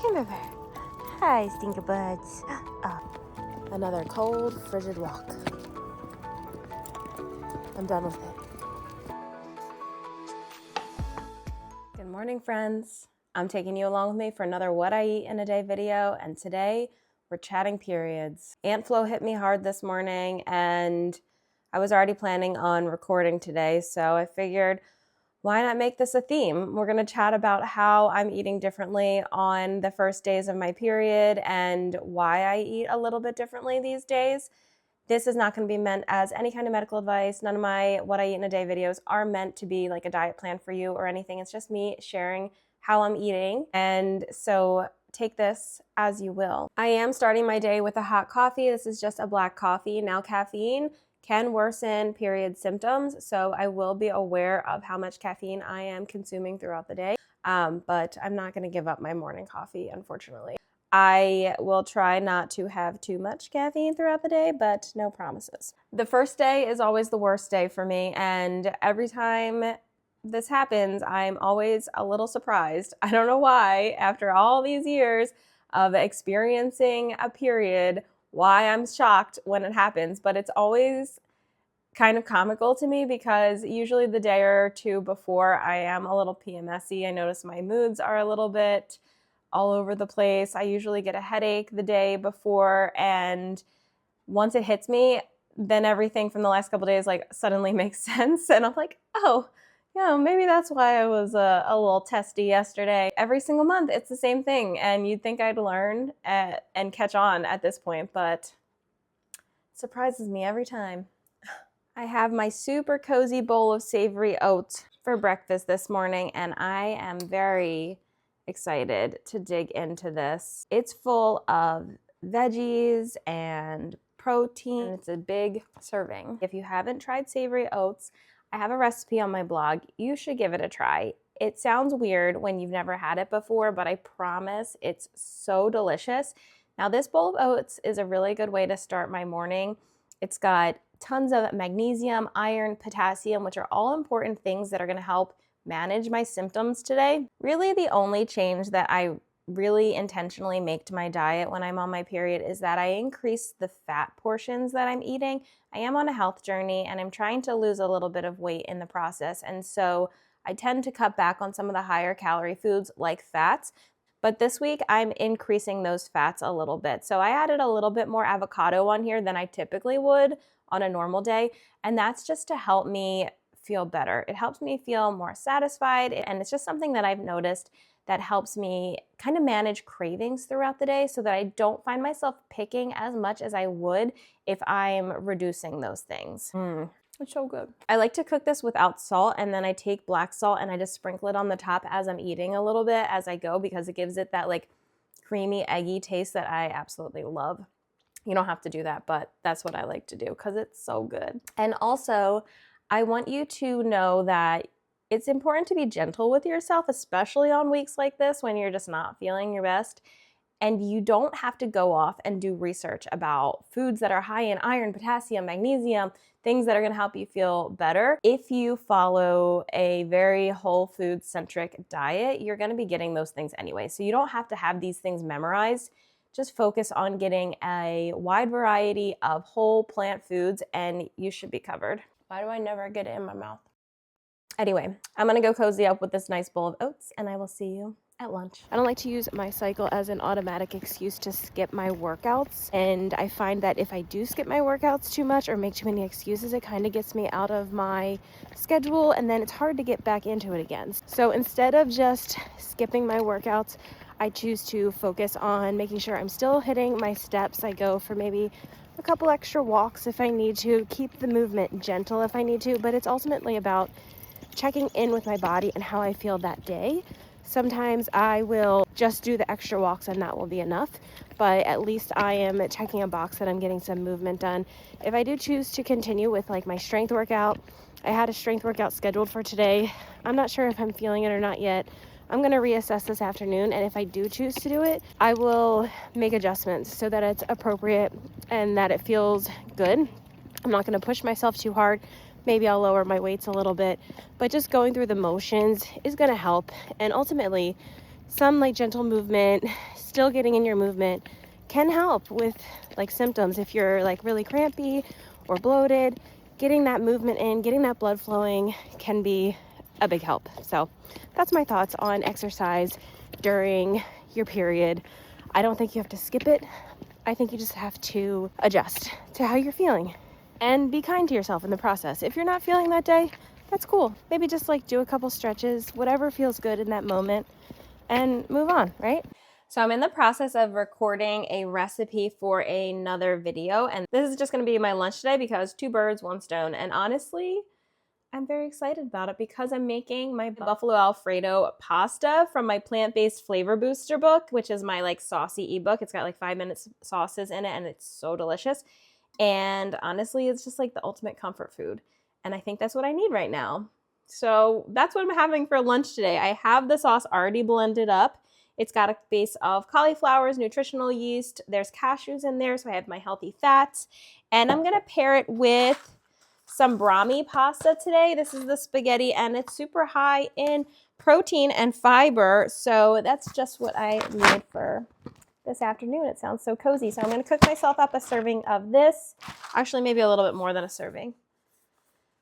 Come over. Hi, stinkerbuds. Oh. Another cold, frigid walk. I'm done with it. Good morning, friends. I'm taking you along with me for another What I Eat in a Day video, and today we're chatting periods. Ant flu hit me hard this morning, and I was already planning on recording today, so I figured, why not make this a theme? We're going to chat about how I'm eating differently on the first days of my period and why I eat a little bit differently these days. This is not going to be meant as any kind of medical advice. None of my What I Eat in a Day videos are meant to be like a diet plan for you or anything. It's just me sharing how I'm eating. And so take this as you will. I am starting my day with a hot coffee. This is just a black coffee. Now, caffeine can worsen period symptoms, so I will be aware of how much caffeine I am consuming throughout the day, but I'm not going to give up my morning coffee, unfortunately. I will try not to have too much caffeine throughout the day, but no promises. The first day is always the worst day for me, and every time this happens, I'm always a little surprised. I don't know why, after all these years of experiencing a period, why I'm shocked when it happens, but it's always kind of comical to me because usually the day or two before I am a little PMS-y. I notice my moods are a little bit all over the place. I usually get a headache the day before, and once it hits me, then everything from the last couple days like suddenly makes sense, and I'm like, oh, yeah, maybe that's why I was a little testy yesterday. Every single month, it's the same thing, and you'd think I'd learn and catch on at this point, but it surprises me every time. I have my super cozy bowl of savory oats for breakfast this morning, and I am very excited to dig into this. It's full of veggies and protein. It's a big serving. If you haven't tried savory oats, I have a recipe on my blog. You should give it a try. It sounds weird when you've never had it before, but I promise it's so delicious. Now, this bowl of oats is a really good way to start my morning. It's got tons of magnesium, iron, potassium, which are all important things that are going to help manage my symptoms today. Really, the only change that I really intentionally make to my diet when I'm on my period is that I increase the fat portions that I'm eating. I am on a health journey and I'm trying to lose a little bit of weight in the process, and so I tend to cut back on some of the higher calorie foods like fats. But this week I'm increasing those fats a little bit. So I added a little bit more avocado on here than I typically would on a normal day, and that's just to help me feel better. It helps me feel more satisfied, and it's just something that I've noticed that helps me kind of manage cravings throughout the day so that I don't find myself picking as much as I would if I'm reducing those things. It's so good. I like to cook this without salt, and then I take black salt and I just sprinkle it on the top as I'm eating a little bit as I go, because it gives it that like creamy, eggy taste that I absolutely love. You don't have to do that, but that's what I like to do because it's so good. And also, I want you to know that it's important to be gentle with yourself, especially on weeks like this when you're just not feeling your best. And you don't have to go off and do research about foods that are high in iron, potassium, magnesium, things that are going to help you feel better. If you follow a very whole food centric diet, you're going to be getting those things anyway. So you don't have to have these things memorized. Just focus on getting a wide variety of whole plant foods and you should be covered. Why do I never get it in my mouth? Anyway, I'm going to go cozy up with this nice bowl of oats, and I will see you at lunch. I don't like to use my cycle as an automatic excuse to skip my workouts, and I find that if I do skip my workouts too much or make too many excuses, it kind of gets me out of my schedule, and then it's hard to get back into it again. So instead of just skipping my workouts, I choose to focus on making sure I'm still hitting my steps. I go for maybe a couple extra walks if I need to, keep the movement gentle if I need to, but it's ultimately about checking in with my body and how I feel that day. Sometimes I will just do the extra walks and that will be enough, but at least I am checking a box that I'm getting some movement done. If I do choose to continue with like my strength workout, I had a strength workout scheduled for today. I'm not sure if I'm feeling it or not yet. I'm going to reassess this afternoon, and if I do choose to do it, I will make adjustments so that it's appropriate and that it feels good. I'm not going to push myself too hard. Maybe I'll lower my weights a little bit, but just going through the motions is going to help. And ultimately, some like gentle movement, still getting in your movement, can help with like symptoms. If you're like really crampy or bloated, getting that movement in, getting that blood flowing can be a big help. So that's my thoughts on exercise during your period. I don't think you have to skip it. I think you just have to adjust to how you're feeling and be kind to yourself in the process. If you're not feeling that day, that's cool. Maybe just like do a couple stretches, whatever feels good in that moment, and move on, right? So I'm in the process of recording a recipe for another video, and this is just gonna be my lunch today because 2 birds, 1 stone. And honestly, I'm very excited about it because I'm making my buffalo alfredo pasta from my plant-based flavor booster book, which is my like saucy ebook. It's got like 5-minute sauces in it and it's so delicious. And honestly, it's just like the ultimate comfort food. And I think that's what I need right now. So that's what I'm having for lunch today. I have the sauce already blended up. It's got a base of cauliflowers, nutritional yeast. There's cashews in there, so I have my healthy fats. And I'm gonna pair it with some brahmi pasta today. This is the spaghetti and it's super high in protein and fiber. So that's just what I need for this afternoon. It sounds so cozy. So I'm going to cook myself up a serving of this. Actually, maybe a little bit more than a serving.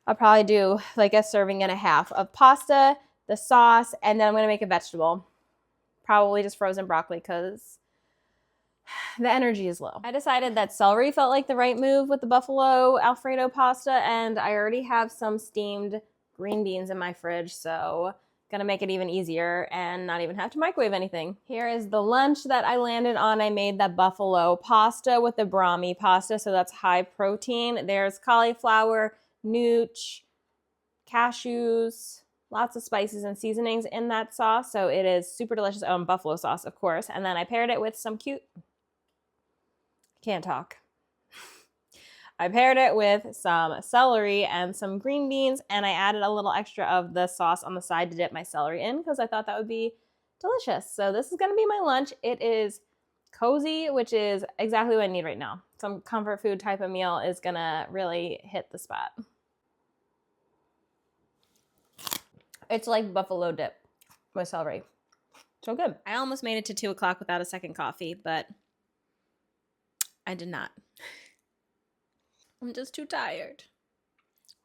I'll probably do like a serving and a half of pasta, the sauce, and then I'm going to make a vegetable. Probably just frozen broccoli because the energy is low. I decided that celery felt like the right move with the buffalo alfredo pasta, and I already have some steamed green beans in my fridge, so gonna make it even easier and not even have to microwave anything. Here is the lunch that I landed on. I made the buffalo pasta with the brahmi pasta, so that's high protein. There's cauliflower, nooch, cashews, lots of spices and seasonings in that sauce, so it is super delicious. Oh, and buffalo sauce, of course. And then I paired it with some can't talk. I paired it with some celery and some green beans, and I added a little extra of the sauce on the side to dip my celery in because I thought that would be delicious. So this is going to be my lunch. It is cozy, which is exactly what I need right now. Some comfort food type of meal is going to really hit the spot. It's like buffalo dip with celery. So good. I almost made it to 2 o'clock without a second coffee, but I did not. I'm just too tired.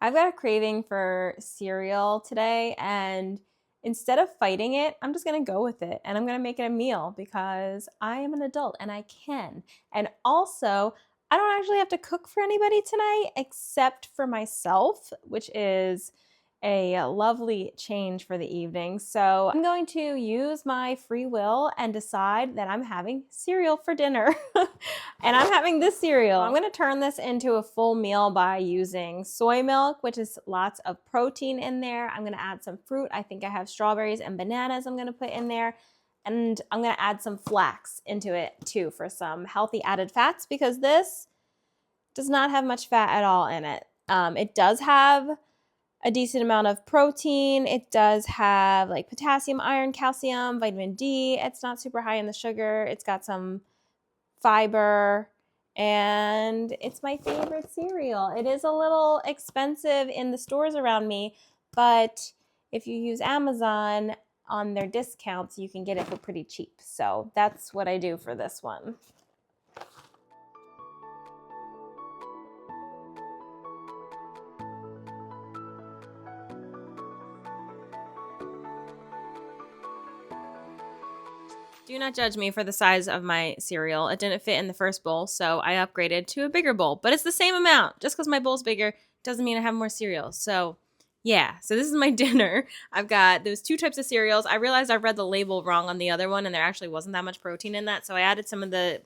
I've got a craving for cereal today, and instead of fighting it, I'm just gonna go with it, and I'm gonna make it a meal because I am an adult and I can. And also, I don't actually have to cook for anybody tonight except for myself, which is a lovely change for the evening. So I'm going to use my free will and decide that I'm having cereal for dinner. And I'm having this cereal. I'm going to turn this into a full meal by using soy milk, which is lots of protein in there. I'm going to add some fruit. I think I have strawberries and bananas I'm going to put in there. And I'm going to add some flax into it too for some healthy added fats because this does not have much fat at all in it. It does have a decent amount of protein. It does have like potassium, iron, calcium, vitamin D. It's not super high in the sugar. It's got some fiber, and it's my favorite cereal. It is a little expensive in the stores around me, but if you use Amazon on their discounts, you can get it for pretty cheap. So that's what I do for this one. Do not judge me for the size of my cereal. It didn't fit in the first bowl, so I upgraded to a bigger bowl. But it's the same amount. Just because my bowl's bigger doesn't mean I have more cereal. So yeah, so this is my dinner. I've got those 2 types of cereals. I realized I read the label wrong on the other one, and there actually wasn't that much protein in that. So I added some of the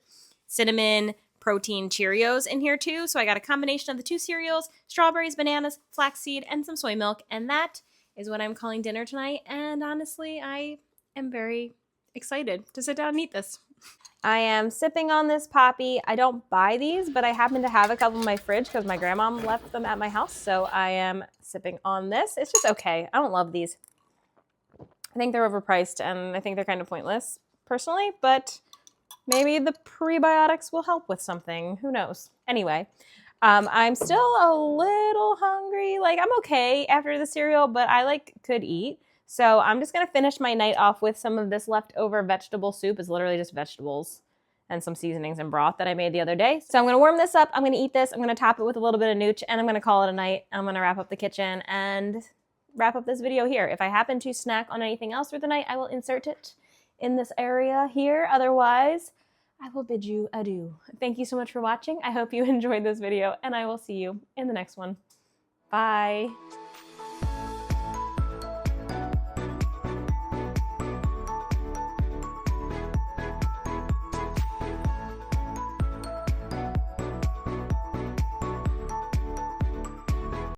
cinnamon protein Cheerios in here too. So I got a combination of the 2 cereals, strawberries, bananas, flaxseed, and some soy milk. And that is what I'm calling dinner tonight. And honestly, I am very excited to sit down and eat this. I am sipping on this Poppy. I don't buy these, but I happen to have a couple in my fridge because my grandma left them at my house. So I am sipping on this. It's just okay. I don't love these. I think they're overpriced and I think they're kind of pointless personally, but maybe the prebiotics will help with something. Who knows? Anyway, I'm still a little hungry. Like I'm okay after the cereal, but I could eat. So I'm just going to finish my night off with some of this leftover vegetable soup. It's literally just vegetables and some seasonings and broth that I made the other day. So I'm going to warm this up. I'm going to eat this. I'm going to top it with a little bit of nooch, and I'm going to call it a night. I'm going to wrap up the kitchen and wrap up this video here. If I happen to snack on anything else through the night, I will insert it in this area here. Otherwise, I will bid you adieu. Thank you so much for watching. I hope you enjoyed this video, and I will see you in the next one. Bye.